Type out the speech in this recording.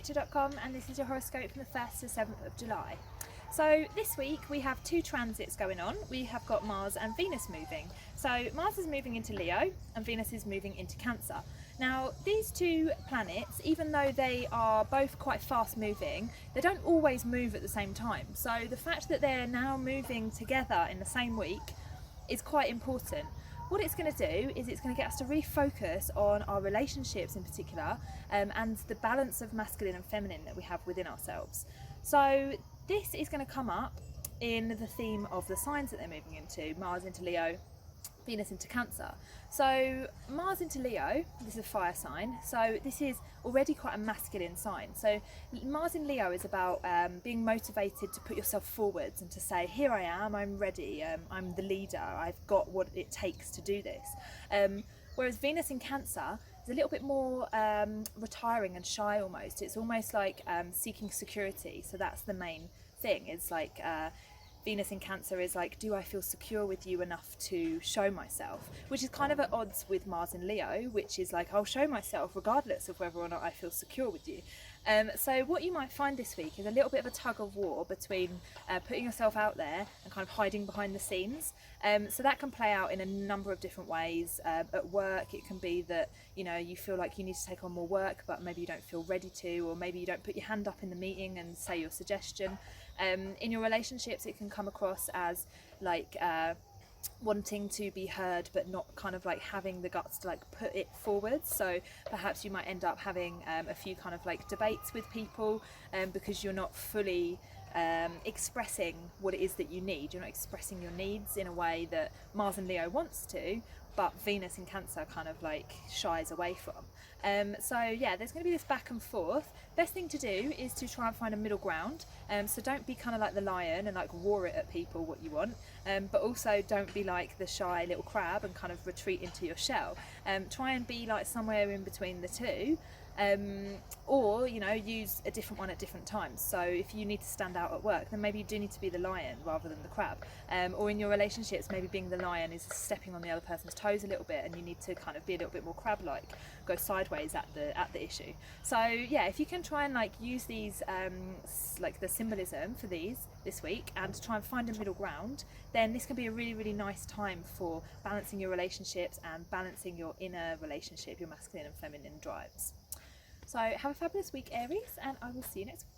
astrologerfuture.com, and this is your horoscope from the 1st to 7th of July. So this week we have two transits going on. We have got Mars and Venus moving. So Mars is moving into Leo and Venus is moving into Cancer. Now these two planets, even though they are both quite fast moving, they don't always move at the same time. So the fact that they're now moving together in the same week is quite important. What it's going to do is it's going to get us to refocus on our relationships in particular, and the balance of masculine and feminine that we have within ourselves. So this is going to come up in the theme of the signs that they're moving into: Mars into Leo, Venus into Cancer. So Mars into Leo, this is a fire sign, so this is already quite a masculine sign. So Mars in Leo is about being motivated to put yourself forwards and to say, here I am, I'm ready, I'm the leader, I've got what it takes to do this. Whereas Venus in Cancer is a little bit more retiring and shy almost. It's almost like seeking security. So that's the main thing. It's like Venus in Cancer is like, do I feel secure with you enough to show myself? Which is kind of at odds with Mars in Leo, which is like, I'll show myself regardless of whether or not I feel secure with you. So what you might find this week is a little bit of a tug of war between putting yourself out there and kind of hiding behind the scenes. So that can play out in a number of different ways. At work, it can be that, you know, you feel like you need to take on more work, but maybe you don't feel ready to, or maybe you don't put your hand up in the meeting and say your suggestion. In your relationships, it can come across as like wanting to be heard, but not kind of like having the guts to like put it forward. So perhaps you might end up having a few kind of like debates with people because you're not fully expressing what it is that you need. You're not expressing your needs in a way that Mars and Leo wants to, but Venus in Cancer kind of like shies away from. So yeah, there's going to be this back and forth. Best thing to do is to try and find a middle ground. So don't be kind of like the lion and like roar it at people what you want, but also don't be like the shy little crab and kind of retreat into your shell. Try and be like somewhere in between the two. Or, you know, use a different one at different times. So if you need to stand out at work, then maybe you do need to be the lion rather than the crab. Or in your relationships, maybe being the lion is stepping on the other person's toes a little bit, and you need to kind of be a little bit more crab-like, go sideways at the issue. So yeah, if you can try and like use these like the symbolism for this week and try and find a middle ground, then this can be a really, really nice time for balancing your relationships and balancing your inner relationship, your masculine and feminine drives. So have a fabulous week, Aries, and I will see you next week.